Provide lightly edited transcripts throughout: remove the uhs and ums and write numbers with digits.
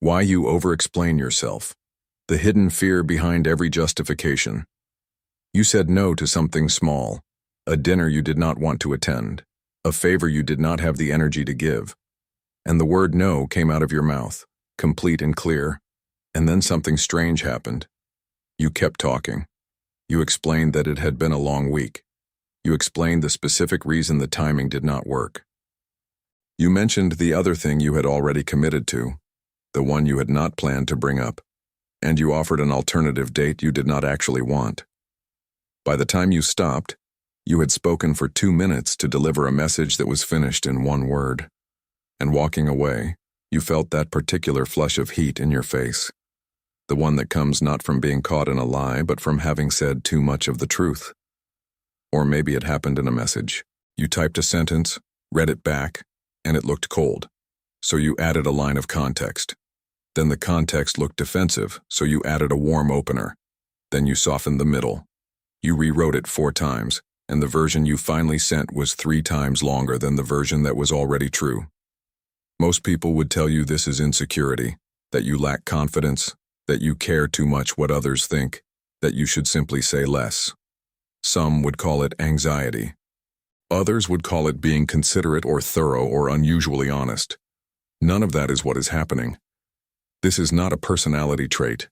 Why you overexplain yourself. The hidden fear behind every justification. You said no to something small, a dinner you did not want to attend, a favor you did not have the energy to give. And the word no came out of your mouth, complete and clear. And then something strange happened. You kept talking. You explained that it had been a long week. You explained the specific reason the timing did not work. You mentioned the other thing you had already committed to, the one you had not planned to bring up, and you offered an alternative date you did not actually want. By the time you stopped, you had spoken for 2 minutes to deliver a message that was finished in one word. And walking away, you felt that particular flush of heat in your face, the one that comes not from being caught in a lie, but from having said too much of the truth. Or maybe it happened in a message. You typed a sentence, read it back, and it looked cold, so you added a line of context. Then the context looked defensive, so you added a warm opener. Then you softened the middle. You rewrote it 4 times, and the version you finally sent was 3 times longer than the version that was already true. Most people would tell you this is insecurity, that you lack confidence, that you care too much what others think, that you should simply say less. Some would call it anxiety. Others would call it being considerate or thorough or unusually honest. None of that is what is happening. This is not a personality trait.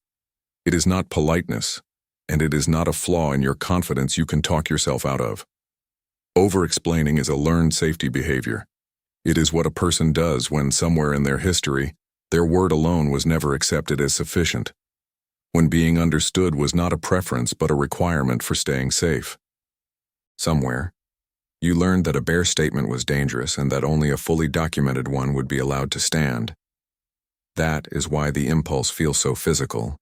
It is not politeness, and it is not a flaw in your confidence you can talk yourself out of. Overexplaining is a learned safety behavior. It is what a person does when somewhere in their history, their word alone was never accepted as sufficient. When being understood was not a preference but a requirement for staying safe. Somewhere, you learned that a bare statement was dangerous and that only a fully documented one would be allowed to stand. That is why the impulse feels so physical.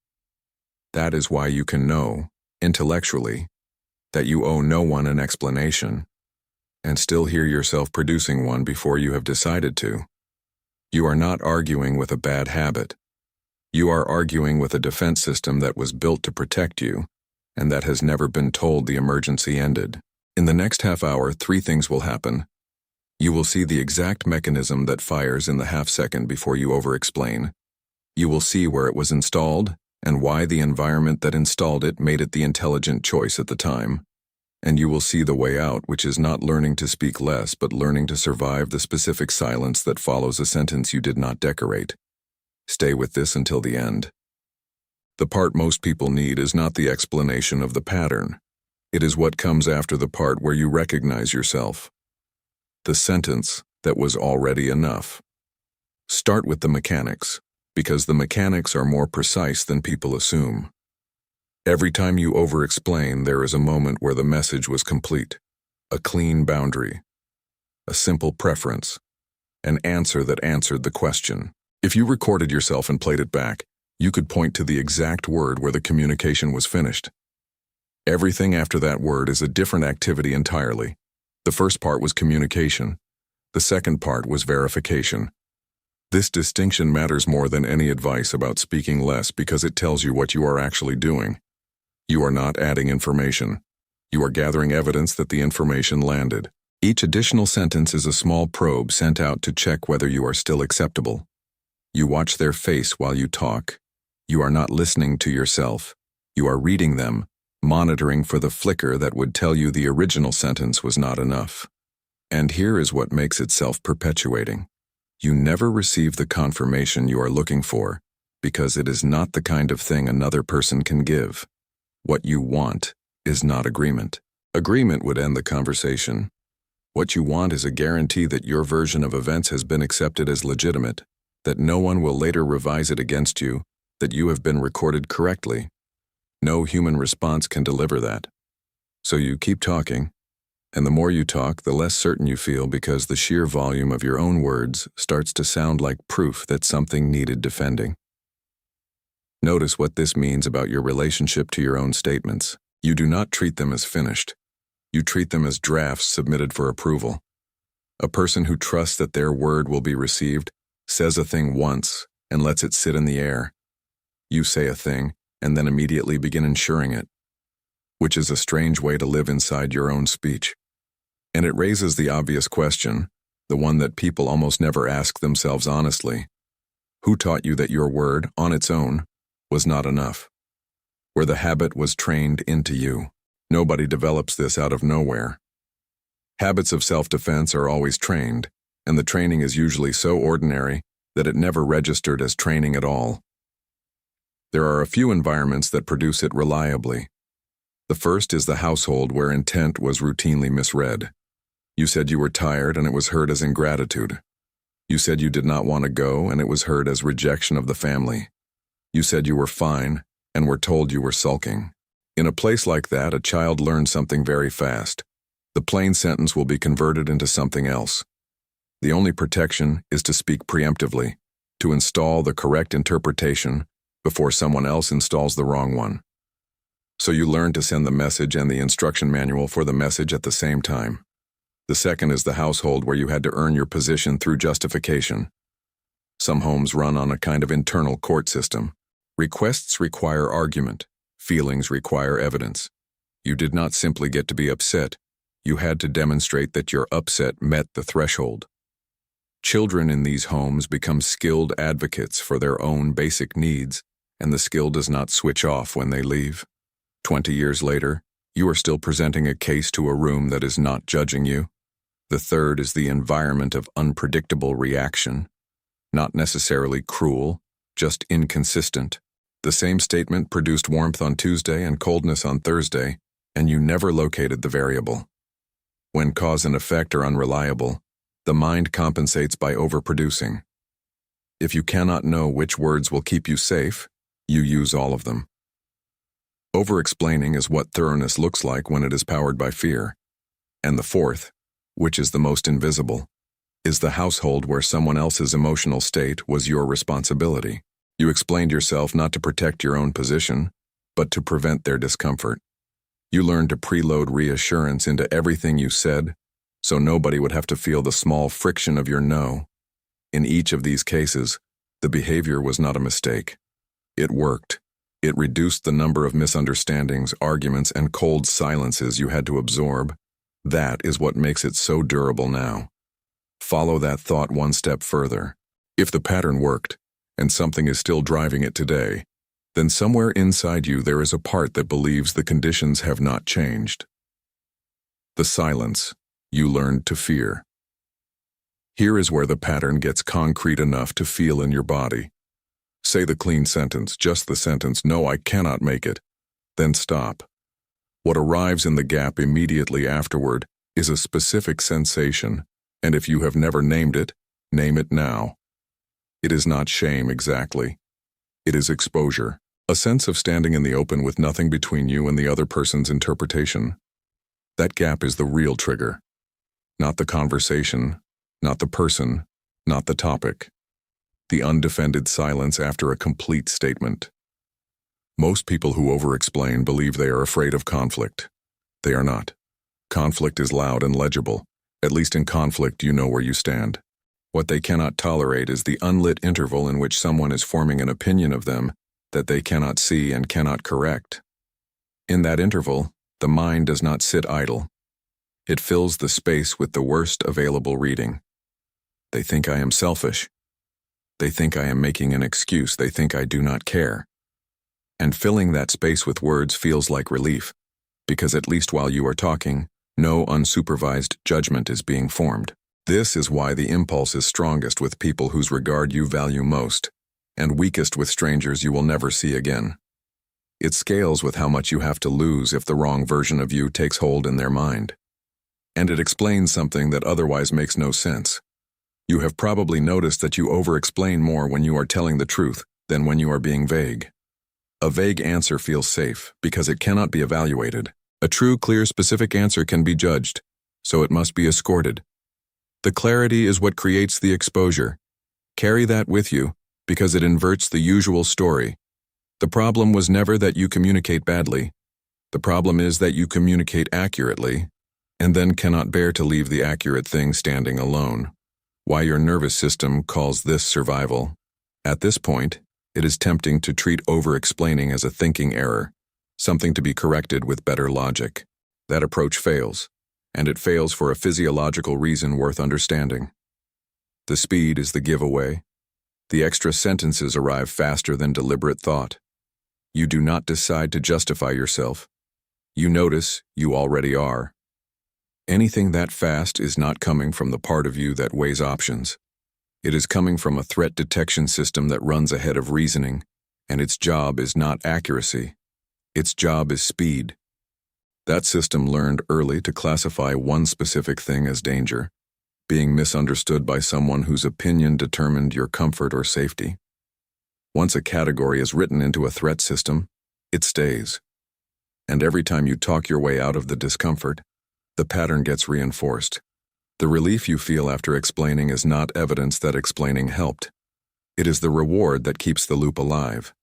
That is why you can know, intellectually, that you owe no one an explanation, and still hear yourself producing one before you have decided to. You are not arguing with a bad habit. You are arguing with a defense system that was built to protect you, and that has never been told the emergency ended. In the next half hour, 3 things will happen. You will see the exact mechanism that fires in the half second before you overexplain. You will see where it was installed, and why the environment that installed it made it the intelligent choice at the time. And you will see the way out, which is not learning to speak less, but learning to survive the specific silence that follows a sentence you did not decorate. Stay with this until the end. The part most people need is not the explanation of the pattern. It is what comes after the part where you recognize yourself. The sentence that was already enough. Start with the mechanics, because the mechanics are more precise than people assume. Every time you overexplain, there is a moment where the message was complete, a clean boundary, a simple preference, an answer that answered the question. If you recorded yourself and played it back, you could point to the exact word where the communication was finished. Everything after that word is a different activity entirely. The first part was communication. The second part was verification. This distinction matters more than any advice about speaking less because it tells you what you are actually doing. You are not adding information. You are gathering evidence that the information landed. Each additional sentence is a small probe sent out to check whether you are still acceptable. You watch their face while you talk. You are not listening to yourself. You are reading them, monitoring for the flicker that would tell you the original sentence was not enough. And here is what makes it self-perpetuating. You never receive the confirmation you are looking for, because it is not the kind of thing another person can give. What you want is not agreement. Agreement would end the conversation. What you want is a guarantee that your version of events has been accepted as legitimate, that no one will later revise it against you, that you have been recorded correctly. No human response can deliver that. So you keep talking, and the more you talk, the less certain you feel because the sheer volume of your own words starts to sound like proof that something needed defending. Notice what this means about your relationship to your own statements. You do not treat them as finished. You treat them as drafts submitted for approval. A person who trusts that their word will be received says a thing once and lets it sit in the air. You say a thing and then immediately begin ensuring it, which is a strange way to live inside your own speech. And it raises the obvious question, the one that people almost never ask themselves honestly. Who taught you that your word, on its own, was not enough? Where the habit was trained into you. Nobody develops this out of nowhere. Habits of self-defense are always trained, and the training is usually so ordinary that it never registered as training at all. There are a few environments that produce it reliably. The first is the household where intent was routinely misread. You said you were tired and it was heard as ingratitude. You said you did not want to go and it was heard as rejection of the family. You said you were fine and were told you were sulking. In a place like that, a child learns something very fast. The plain sentence will be converted into something else. The only protection is to speak preemptively, to install the correct interpretation before someone else installs the wrong one. So you learn to send the message and the instruction manual for the message at the same time. The second is the household where you had to earn your position through justification. Some homes run on a kind of internal court system. Requests require argument. Feelings require evidence. You did not simply get to be upset. You had to demonstrate that your upset met the threshold. Children in these homes become skilled advocates for their own basic needs, and the skill does not switch off when they leave. 20 years later, you are still presenting a case to a room that is not judging you. The third is the environment of unpredictable reaction. Not necessarily cruel, just inconsistent. The same statement produced warmth on Tuesday and coldness on Thursday, and you never located the variable. When cause and effect are unreliable, the mind compensates by overproducing. If you cannot know which words will keep you safe, you use all of them. Overexplaining is what thoroughness looks like when it is powered by fear. And the fourth, which is the most invisible, is the household where someone else's emotional state was your responsibility. You explained yourself not to protect your own position, but to prevent their discomfort. You learned to preload reassurance into everything you said, so nobody would have to feel the small friction of your no. In each of these cases, the behavior was not a mistake. It worked. It reduced the number of misunderstandings, arguments, and cold silences you had to absorb. That is what makes it so durable now. Follow that thought one step further. If the pattern worked, and something is still driving it today, then somewhere inside you there is a part that believes the conditions have not changed. The silence you learned to fear. Here is where the pattern gets concrete enough to feel in your body. Say the clean sentence, just the sentence, "No, I cannot make it." Then stop. What arrives in the gap immediately afterward is a specific sensation, and if you have never named it, name it now. It is not shame exactly. It is exposure, a sense of standing in the open with nothing between you and the other person's interpretation. That gap is the real trigger. Not the conversation, not the person, not the topic. The undefended silence after a complete statement. Most people who overexplain believe they are afraid of conflict. They are not. Conflict is loud and legible. At least in conflict you know where you stand. What they cannot tolerate is the unlit interval in which someone is forming an opinion of them that they cannot see and cannot correct. In that interval, the mind does not sit idle. It fills the space with the worst available reading. They think I am selfish. They think I am making an excuse. They think I do not care. And filling that space with words feels like relief, because at least while you are talking, no unsupervised judgment is being formed. This is why the impulse is strongest with people whose regard you value most, and weakest with strangers you will never see again. It scales with how much you have to lose if the wrong version of you takes hold in their mind. And it explains something that otherwise makes no sense. You have probably noticed that you overexplain more when you are telling the truth than when you are being vague. A vague answer feels safe because it cannot be evaluated. A true, clear, specific answer can be judged, so it must be escorted. The clarity is what creates the exposure. Carry that with you because it inverts the usual story. The problem was never that you communicate badly. The problem is that you communicate accurately and then cannot bear to leave the accurate thing standing alone. Why your nervous system calls this survival. At this point, it is tempting to treat over-explaining as a thinking error, something to be corrected with better logic. That approach fails, and it fails for a physiological reason worth understanding. The speed is the giveaway. The extra sentences arrive faster than deliberate thought. You do not decide to justify yourself. You notice you already are. Anything that fast is not coming from the part of you that weighs options. It is coming from a threat detection system that runs ahead of reasoning, and its job is not accuracy. Its job is speed. That system learned early to classify one specific thing as danger, being misunderstood by someone whose opinion determined your comfort or safety. Once a category is written into a threat system, it stays. And every time you talk your way out of the discomfort, the pattern gets reinforced. The relief you feel after explaining is not evidence that explaining helped. It is the reward that keeps the loop alive.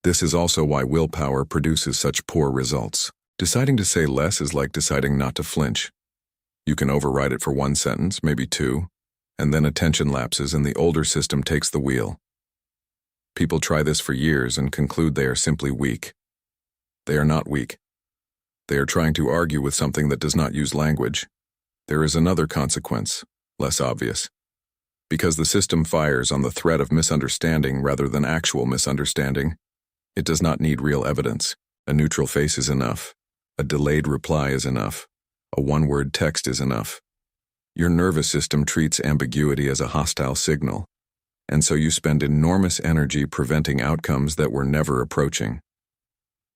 This is also why willpower produces such poor results. Deciding to say less is like deciding not to flinch. You can override it for one sentence, maybe two, and then attention lapses and the older system takes the wheel. People try this for years and conclude they are simply weak. They are not weak. They are trying to argue with something that does not use language. There is another consequence, less obvious. Because the system fires on the threat of misunderstanding rather than actual misunderstanding, it does not need real evidence. A neutral face is enough. A delayed reply is enough. A one-word text is enough. Your nervous system treats ambiguity as a hostile signal, and so you spend enormous energy preventing outcomes that were never approaching.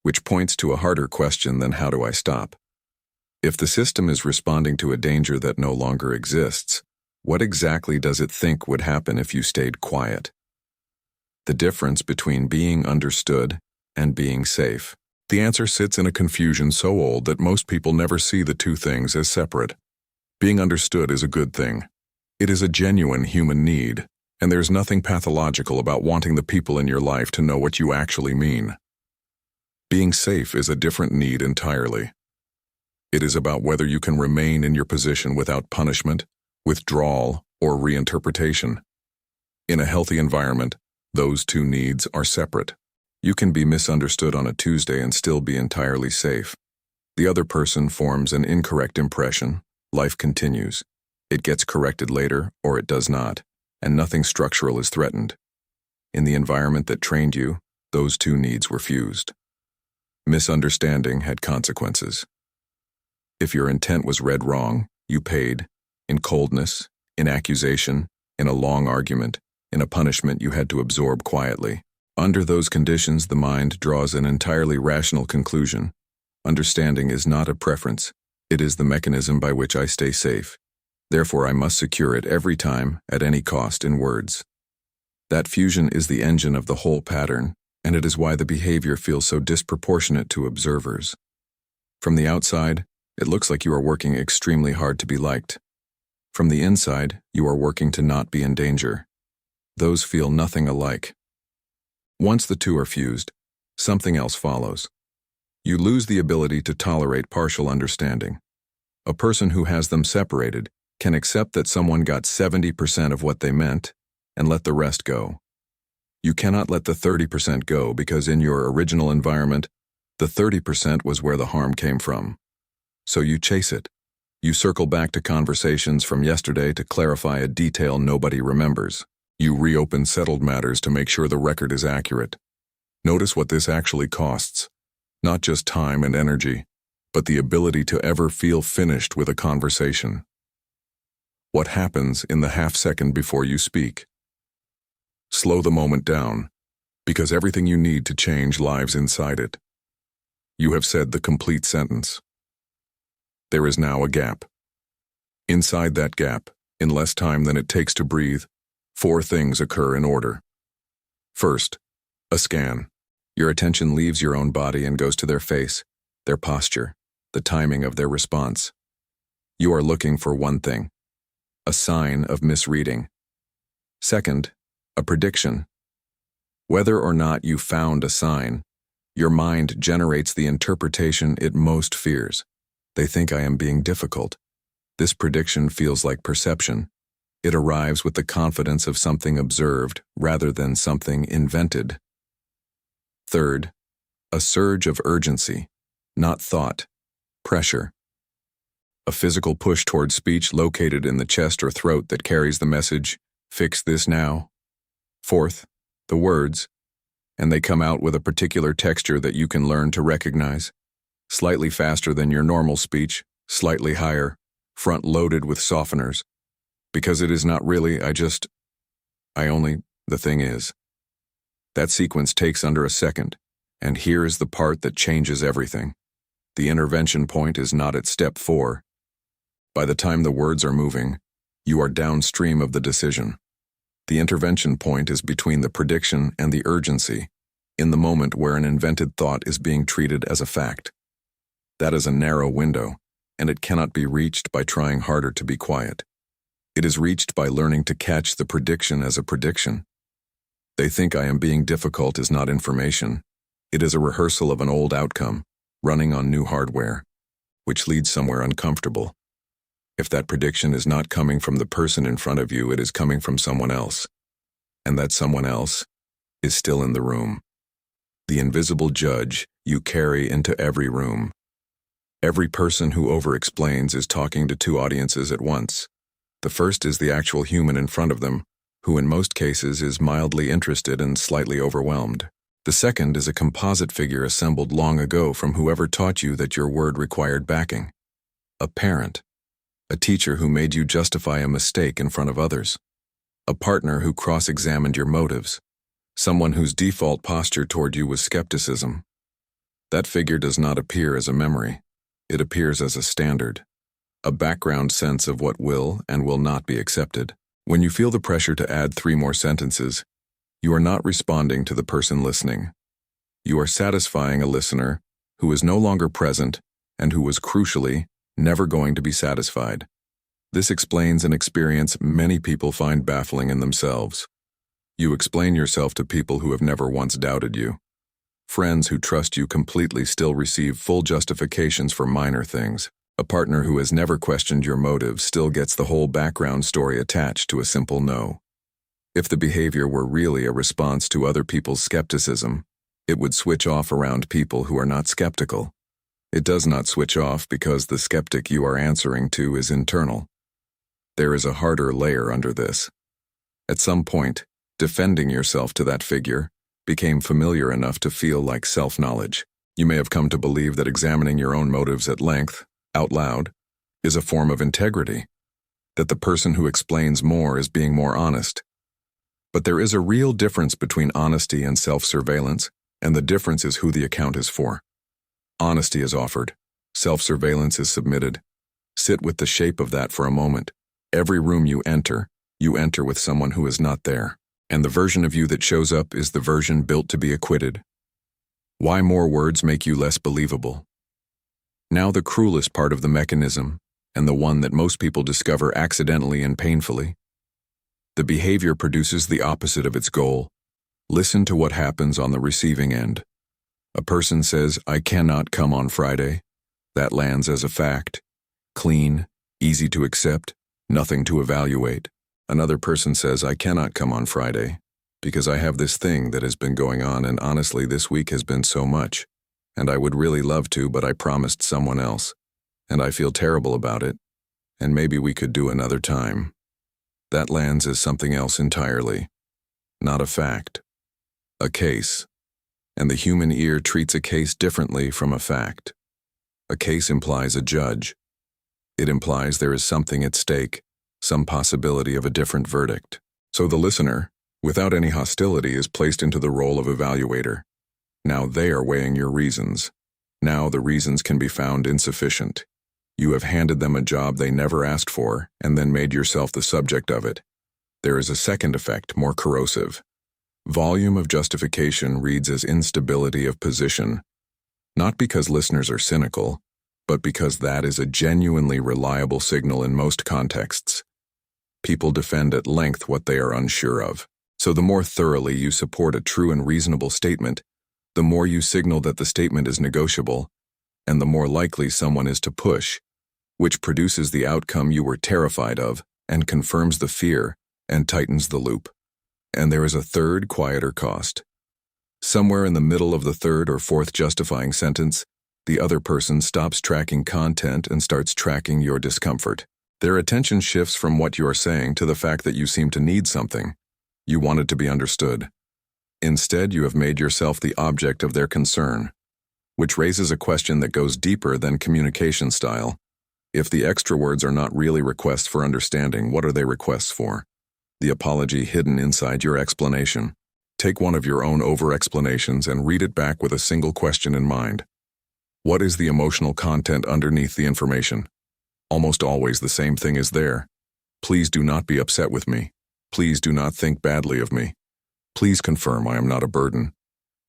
Which points to a harder question than how do I stop? If the system is responding to a danger that no longer exists, what exactly does it think would happen if you stayed quiet? The difference between being understood and being safe. The answer sits in a confusion so old that most people never see the two things as separate. Being understood is a good thing. It is a genuine human need, and there's nothing pathological about wanting the people in your life to know what you actually mean. Being safe is a different need entirely. It is about whether you can remain in your position without punishment, withdrawal, or reinterpretation. In a healthy environment, those two needs are separate. You can be misunderstood on a Tuesday and still be entirely safe. The other person forms an incorrect impression, life continues. It gets corrected later, or it does not, and nothing structural is threatened. In the environment that trained you, those two needs were fused. Misunderstanding had consequences. If your intent was read wrong, you paid, in coldness, in accusation, in a long argument, in a punishment you had to absorb quietly. Under those conditions, the mind draws an entirely rational conclusion. Understanding is not a preference. It is the mechanism by which I stay safe. Therefore, I must secure it every time, at any cost, in words. That fusion is the engine of the whole pattern, and it is why the behavior feels so disproportionate to observers. From the outside, it looks like you are working extremely hard to be liked. From the inside, you are working to not be in danger. Those feel nothing alike. Once the two are fused, something else follows. You lose the ability to tolerate partial understanding. A person who has them separated can accept that someone got 70% of what they meant and let the rest go. You cannot let the 30% go because in your original environment, the 30% was where the harm came from. So you chase it. You circle back to conversations from yesterday to clarify a detail nobody remembers. You reopen settled matters to make sure the record is accurate. Notice what this actually costs. Not just time and energy, but the ability to ever feel finished with a conversation. What happens in the half-second before you speak? Slow the moment down, because everything you need to change lives inside it. You have said the complete sentence. There is now a gap. Inside that gap, in less time than it takes to breathe, 4 things occur in order. First, a scan. Your attention leaves your own body and goes to their face, their posture, the timing of their response. You are looking for one thing, a sign of misreading. Second, a prediction. Whether or not you found a sign, your mind generates the interpretation it most fears. They think I am being difficult. This prediction feels like perception. It arrives with the confidence of something observed rather than something invented. Third, a surge of urgency, not thought, pressure. A physical push toward speech located in the chest or throat that carries the message, "Fix this now." Fourth, the words, and they come out with a particular texture that you can learn to recognize. Slightly faster than your normal speech, slightly higher, front-loaded with softeners. Because it is not really, the thing is. That sequence takes under a second, and here is the part that changes everything. The intervention point is not at step 4. By the time the words are moving, you are downstream of the decision. The intervention point is between the prediction and the urgency, in the moment where an invented thought is being treated as a fact. That is a narrow window, and it cannot be reached by trying harder to be quiet. It is reached by learning to catch the prediction as a prediction. They think I am being difficult is not information. It is a rehearsal of an old outcome, running on new hardware, which leads somewhere uncomfortable. If that prediction is not coming from the person in front of you, it is coming from someone else. And that someone else is still in the room. The invisible judge you carry into every room. Every person who overexplains is talking to two audiences at once. The first is the actual human in front of them, who in most cases is mildly interested and slightly overwhelmed. The second is a composite figure assembled long ago from whoever taught you that your word required backing. A parent. A teacher who made you justify a mistake in front of others. A partner who cross-examined your motives. Someone whose default posture toward you was skepticism. That figure does not appear as a memory. It appears as a standard. A background sense of what will and will not be accepted. When you feel the pressure to add 3 more sentences, you are not responding to the person listening. You are satisfying a listener who is no longer present and who was crucially never going to be satisfied. This explains an experience many people find baffling in themselves. You explain yourself to people who have never once doubted you. Friends who trust you completely still receive full justifications for minor things. A partner who has never questioned your motives still gets the whole background story attached to a simple no. If the behavior were really a response to other people's skepticism, it would switch off around people who are not skeptical. It does not switch off because the skeptic you are answering to is internal. There is a harder layer under this. At some point, defending yourself to that figure became familiar enough to feel like self-knowledge. You may have come to believe that examining your own motives at length, out loud, is a form of integrity, that the person who explains more is being more honest. But there is a real difference between honesty and self-surveillance, and the difference is who the account is for. Honesty is offered. Self-surveillance is submitted. Sit with the shape of that for a moment. Every room you enter with someone who is not there, and the version of you that shows up is the version built to be acquitted. Why more words make you less believable? Now the cruelest part of the mechanism, and the one that most people discover accidentally and painfully. The behavior produces the opposite of its goal. Listen to what happens on the receiving end. A person says, "I cannot come on Friday." That lands as a fact. Clean, easy to accept, nothing to evaluate. Another person says, "I cannot come on Friday because I have this thing that has been going on, and honestly this week has been so much. And I would really love to, but I promised someone else, and I feel terrible about it, and maybe we could do another time." That lands as something else entirely. Not a fact. A case. And the human ear treats a case differently from a fact. A case implies a judge. It implies there is something at stake, some possibility of a different verdict. So the listener, without any hostility, is placed into the role of evaluator. Now they are weighing your reasons. Now the reasons can be found insufficient. You have handed them a job they never asked for and then made yourself the subject of it. There is a second effect, more corrosive. Volume of justification reads as instability of position, not because listeners are cynical, but because that is a genuinely reliable signal in most contexts. People defend at length what they are unsure of. So the more thoroughly you support a true and reasonable statement, the more you signal that the statement is negotiable, and the more likely someone is to push, which produces the outcome you were terrified of and confirms the fear and tightens the loop. And there is a third, quieter cost. Somewhere in the middle of the third or fourth justifying sentence, the other person stops tracking content and starts tracking your discomfort. Their attention shifts from what you are saying to the fact that you seem to need something. You wanted to be understood. Instead, you have made yourself the object of their concern, which raises a question that goes deeper than communication style. If the extra words are not really requests for understanding, what are they requests for? The apology hidden inside your explanation. Take one of your own over-explanations and read it back with a single question in mind. What is the emotional content underneath the information? Almost always the same thing is there. Please do not be upset with me. Please do not think badly of me. Please confirm I am not a burden.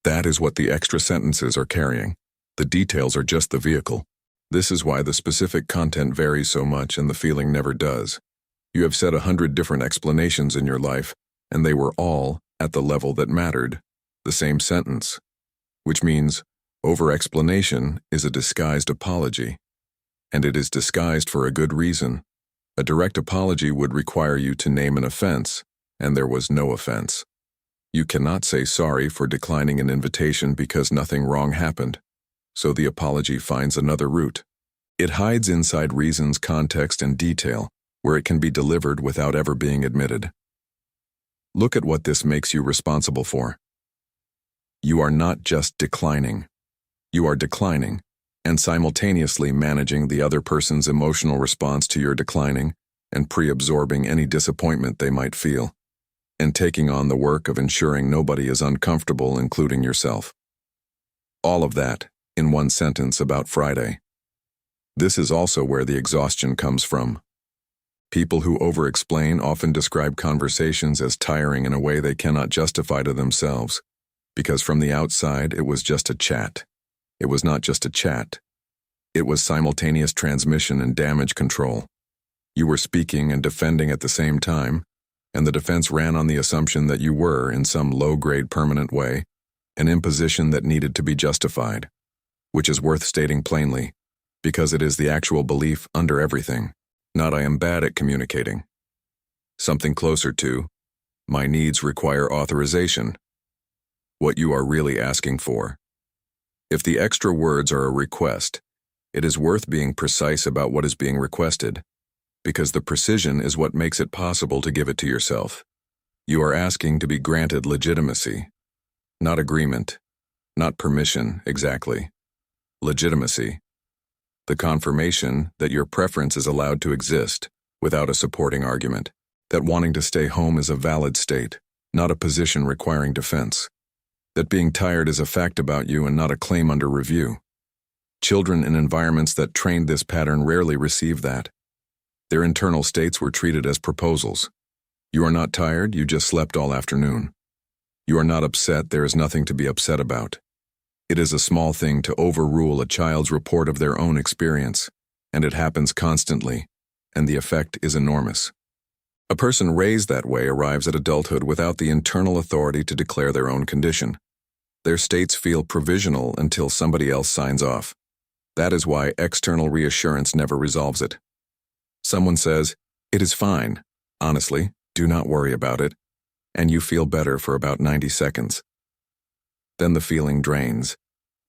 That is what the extra sentences are carrying. The details are just the vehicle. This is why the specific content varies so much and the feeling never does. You have said 100 different explanations in your life, and they were all, at the level that mattered, the same sentence. Which means, over-explanation is a disguised apology. And it is disguised for a good reason. A direct apology would require you to name an offense, and there was no offense. You cannot say sorry for declining an invitation because nothing wrong happened. So the apology finds another route. It hides inside reasons, context, and detail, where it can be delivered without ever being admitted. Look at what this makes you responsible for. You are not just declining. You are declining, and simultaneously managing the other person's emotional response to your declining and pre-absorbing any disappointment they might feel, and taking on the work of ensuring nobody is uncomfortable, including yourself. All of that in one sentence about Friday. This is also where the exhaustion comes from. People who over-explain often describe conversations as tiring in a way they cannot justify to themselves, because from the outside it was just a chat. It was not just a chat. It was simultaneous transmission and damage control. You were speaking and defending at the same time, and the defense ran on the assumption that you were, in some low-grade permanent way, an imposition that needed to be justified, which is worth stating plainly, because it is the actual belief under everything, not I am bad at communicating. Something closer to, my needs require authorization. What you are really asking for. If the extra words are a request, it is worth being precise about what is being requested, because the precision is what makes it possible to give it to yourself. You are asking to be granted legitimacy, not agreement, not permission, exactly. Legitimacy. The confirmation that your preference is allowed to exist without a supporting argument, that wanting to stay home is a valid state, not a position requiring defense, that being tired is a fact about you and not a claim under review. Children in environments that trained this pattern rarely receive that. Their internal states were treated as proposals. You are not tired, you just slept all afternoon. You are not upset, there is nothing to be upset about. It is a small thing to overrule a child's report of their own experience, and it happens constantly, and the effect is enormous. A person raised that way arrives at adulthood without the internal authority to declare their own condition. Their states feel provisional until somebody else signs off. That is why external reassurance never resolves it. Someone says, "It is fine. Honestly, do not worry about it," and you feel better for about 90 seconds. Then the feeling drains,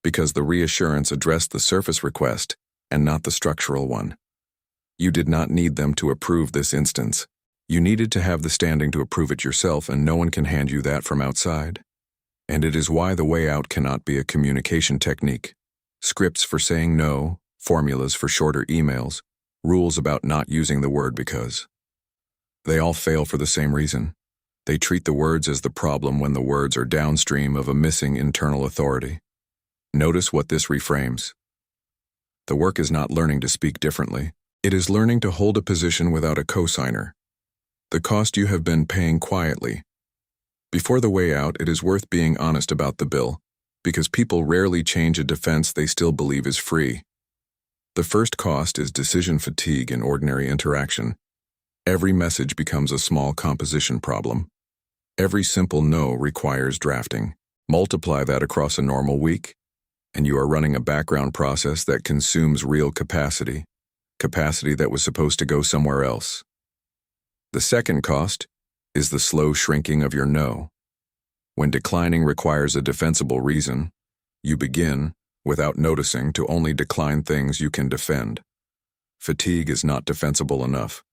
because the reassurance addressed the surface request and not the structural one. You did not need them to approve this instance. You needed to have the standing to approve it yourself, and no one can hand you that from outside. And it is why the way out cannot be a communication technique. Scripts for saying no, formulas for shorter emails, rules about not using the word because. They all fail for the same reason. They treat the words as the problem when the words are downstream of a missing internal authority. Notice what this reframes. The work is not learning to speak differently. It is learning to hold a position without a cosigner. The cost you have been paying quietly. Before the way out, it is worth being honest about the bill, because people rarely change a defense they still believe is free. The first cost is decision fatigue in ordinary interaction. Every message becomes a small composition problem. Every simple no requires drafting. Multiply that across a normal week, and you are running a background process that consumes real capacity that was supposed to go somewhere else. The second cost is the slow shrinking of your no. When declining requires a defensible reason, you begin, without noticing, to only decline things you can defend. Fatigue is not defensible enough.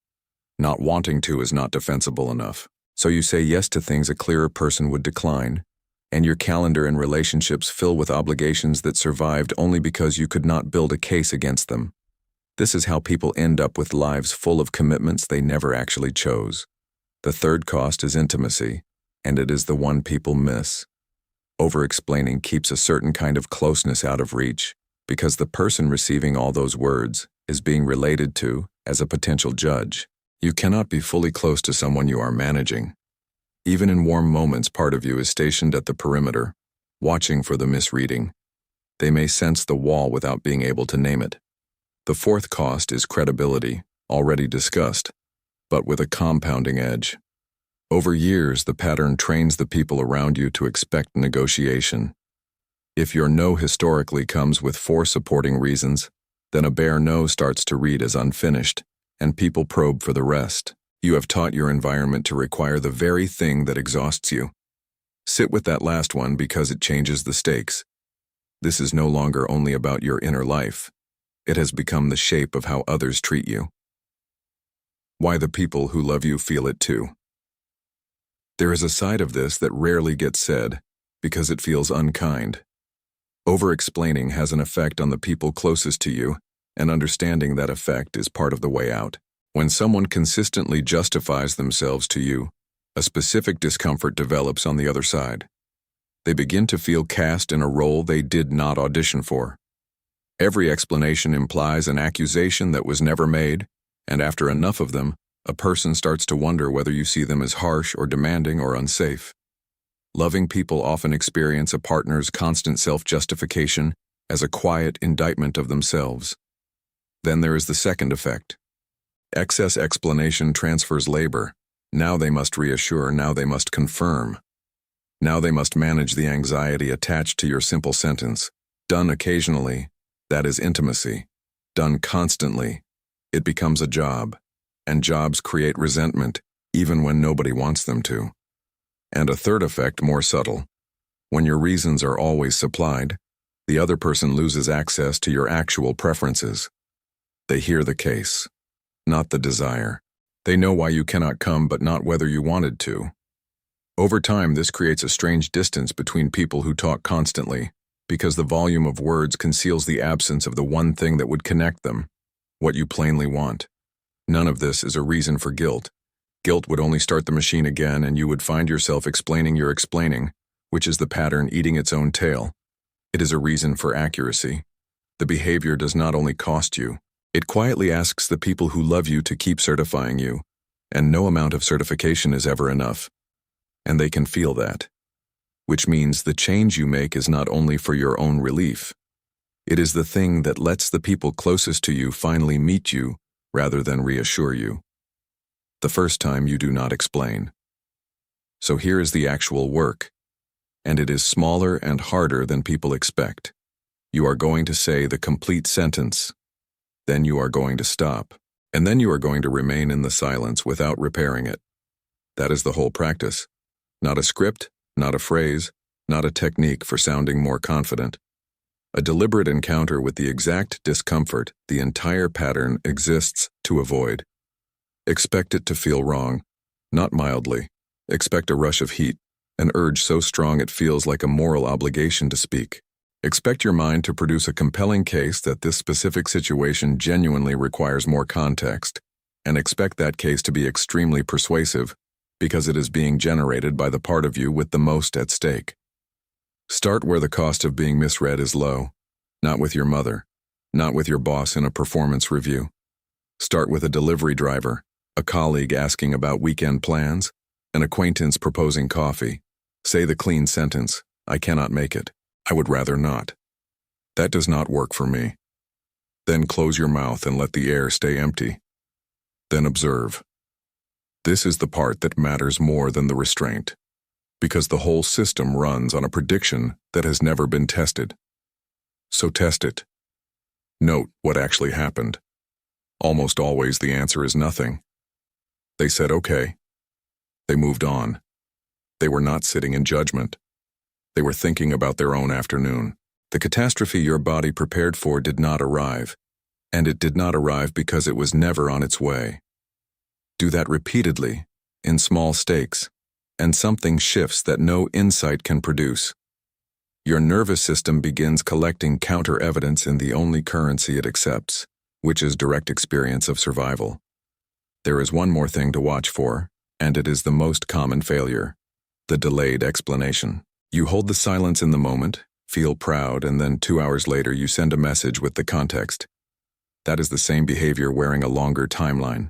Not wanting to is not defensible enough. So you say yes to things a clearer person would decline, and your calendar and relationships fill with obligations that survived only because you could not build a case against them. This is how people end up with lives full of commitments they never actually chose. The third cost is intimacy, and it is the one people miss. Overexplaining keeps a certain kind of closeness out of reach because the person receiving all those words is being related to as a potential judge. You cannot be fully close to someone you are managing. Even in warm moments, part of you is stationed at the perimeter, watching for the misreading. They may sense the wall without being able to name it. The fourth cost is credibility, already discussed, but with a compounding edge. Over years, the pattern trains the people around you to expect negotiation. If your no historically comes with 4 supporting reasons, then a bare no starts to read as unfinished, and people probe for the rest. You have taught your environment to require the very thing that exhausts you. Sit with that last one because it changes the stakes. This is no longer only about your inner life. It has become the shape of how others treat you. Why the people who love you feel it too. There is a side of this that rarely gets said because it feels unkind. Overexplaining has an effect on the people closest to you, and understanding that effect is part of the way out. When someone consistently justifies themselves to you, a specific discomfort develops on the other side. They begin to feel cast in a role they did not audition for. Every explanation implies an accusation that was never made, and after enough of them, a person starts to wonder whether you see them as harsh or demanding or unsafe. Loving people often experience a partner's constant self-justification as a quiet indictment of themselves. Then there is the second effect. Excess explanation transfers labor. Now they must reassure, now they must confirm. Now they must manage the anxiety attached to your simple sentence. Done occasionally, that is intimacy. Done constantly, it becomes a job. And jobs create resentment, even when nobody wants them to. And a third effect, more subtle. When your reasons are always supplied, the other person loses access to your actual preferences. They hear the case, not the desire. They know why you cannot come, but not whether you wanted to. Over time, this creates a strange distance between people who talk constantly, because the volume of words conceals the absence of the one thing that would connect them, what you plainly want. None of this is a reason for guilt. Guilt would only start the machine again, and you would find yourself explaining your explaining, which is the pattern eating its own tail. It is a reason for accuracy. The behavior does not only cost you, it quietly asks the people who love you to keep certifying you, and no amount of certification is ever enough. And they can feel that. Which means the change you make is not only for your own relief. It is the thing that lets the people closest to you finally meet you rather than reassure you. The first time you do not explain. So here is the actual work, and it is smaller and harder than people expect. You are going to say the complete sentence, then you are going to stop, and then you are going to remain in the silence without repairing it. That is the whole practice. Not a script, not a phrase, not a technique for sounding more confident. A deliberate encounter with the exact discomfort the entire pattern exists to avoid. Expect it to feel wrong, not mildly. Expect a rush of heat, an urge so strong it feels like a moral obligation to speak. Expect your mind to produce a compelling case that this specific situation genuinely requires more context, and expect that case to be extremely persuasive because it is being generated by the part of you with the most at stake. Start where the cost of being misread is low, not with your mother, not with your boss in a performance review. Start with a delivery driver, a colleague asking about weekend plans, an acquaintance proposing coffee. Say the clean sentence, "I cannot make it. I would rather not. That does not work for me." Then close your mouth and let the air stay empty. Then observe. This is the part that matters more than the restraint, because the whole system runs on a prediction that has never been tested. So test it. Note what actually happened. Almost always the answer is nothing. They said okay. They moved on. They were not sitting in judgment. They were thinking about their own afternoon. The catastrophe your body prepared for did not arrive, and it did not arrive because it was never on its way. Do that repeatedly, in small stakes, and something shifts that no insight can produce. Your nervous system begins collecting counter-evidence in the only currency it accepts, which is direct experience of survival. There is one more thing to watch for, and it is the most common failure: the delayed explanation. You hold the silence in the moment, feel proud, and then 2 hours later you send a message with the context. That is the same behavior wearing a longer timeline.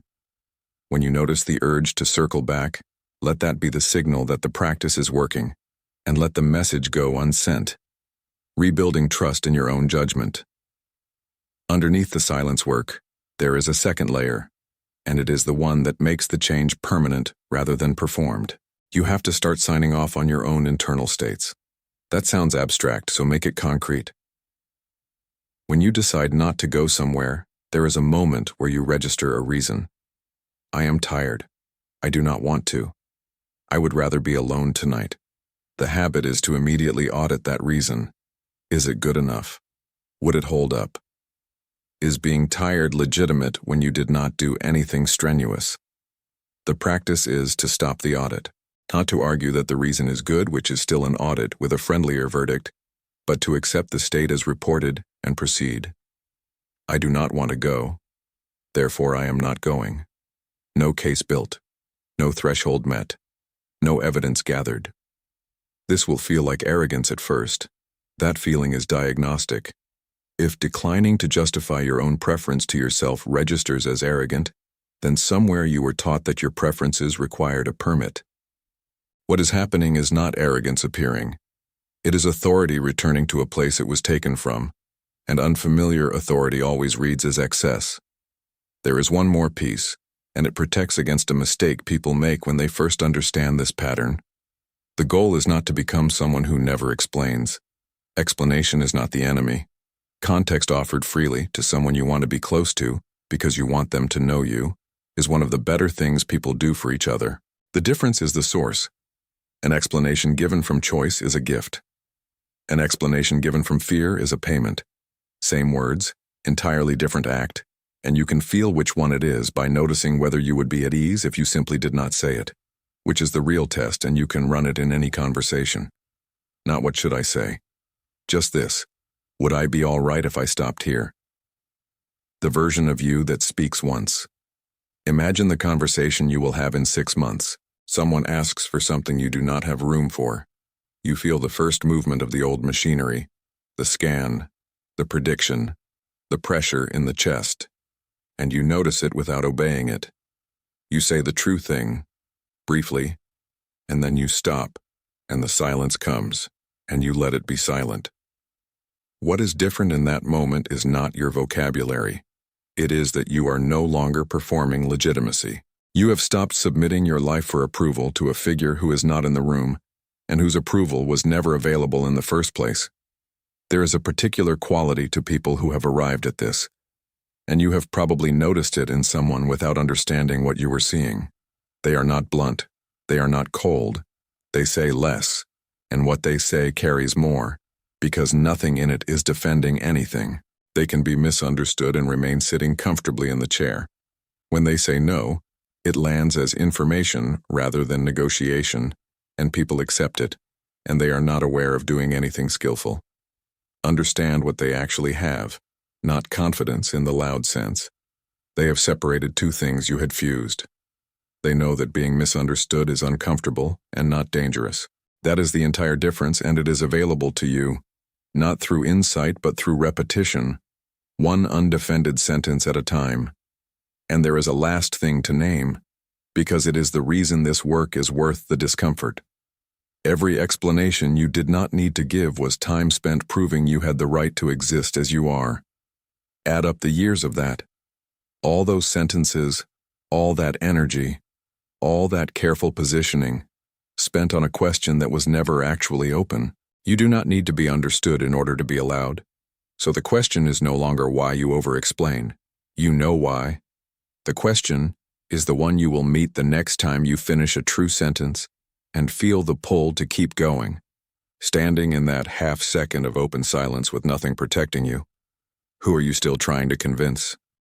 When you notice the urge to circle back, let that be the signal that the practice is working, and let the message go unsent, rebuilding trust in your own judgment. Underneath the silence work, there is a second layer, and it is the one that makes the change permanent rather than performed. You have to start signing off on your own internal states. That sounds abstract, so make it concrete. When you decide not to go somewhere, there is a moment where you register a reason. I am tired. I do not want to. I would rather be alone tonight. The habit is to immediately audit that reason. Is it good enough? Would it hold up? Is being tired legitimate when you did not do anything strenuous? The practice is to stop the audit, not to argue that the reason is good, which is still an audit with a friendlier verdict, but to accept the state as reported and proceed. I do not want to go, therefore I am not going. No case built, no threshold met, no evidence gathered. This will feel like arrogance at first. That feeling is diagnostic. If declining to justify your own preference to yourself registers as arrogant, then somewhere you were taught that your preferences required a permit. What is happening is not arrogance appearing. It is authority returning to a place it was taken from, and unfamiliar authority always reads as excess. There is one more piece, and it protects against a mistake people make when they first understand this pattern. The goal is not to become someone who never explains. Explanation is not the enemy. Context offered freely to someone you want to be close to, because you want them to know you, is one of the better things people do for each other. The difference is the source. An explanation given from choice is a gift. An explanation given from fear is a payment. Same words, entirely different act, and you can feel which one it is by noticing whether you would be at ease if you simply did not say it, which is the real test, and you can run it in any conversation. Not what should I say? Just this: would I be all right if I stopped here? The version of you that speaks once. Imagine the conversation you will have in 6 months. Someone asks for something you do not have room for. You feel the first movement of the old machinery, the scan, the prediction, the pressure in the chest, and you notice it without obeying it. You say the true thing, briefly, and then you stop, and the silence comes, and you let it be silent. What is different in that moment is not your vocabulary. It is that you are no longer performing legitimacy. You have stopped submitting your life for approval to a figure who is not in the room, and whose approval was never available in the first place. There is a particular quality to people who have arrived at this, and you have probably noticed it in someone without understanding what you were seeing. They are not blunt, they are not cold, they say less, and what they say carries more, because nothing in it is defending anything. They can be misunderstood and remain sitting comfortably in the chair. When they say no, it lands as information rather than negotiation, and people accept it, and they are not aware of doing anything skillful. Understand what they actually have, not confidence in the loud sense. They have separated two things you had fused. They know that being misunderstood is uncomfortable and not dangerous. That is the entire difference, and it is available to you, not through insight but through repetition, one undefended sentence at a time. And there is a last thing to name, because it is the reason this work is worth the discomfort. Every explanation you did not need to give was time spent proving you had the right to exist as you are. Add up the years of that. All those sentences, all that energy, all that careful positioning, spent on a question that was never actually open. You do not need to be understood in order to be allowed. So the question is no longer why you overexplain. You know why. The question is the one you will meet the next time you finish a true sentence and feel the pull to keep going, standing in that half second of open silence with nothing protecting you. Who are you still trying to convince?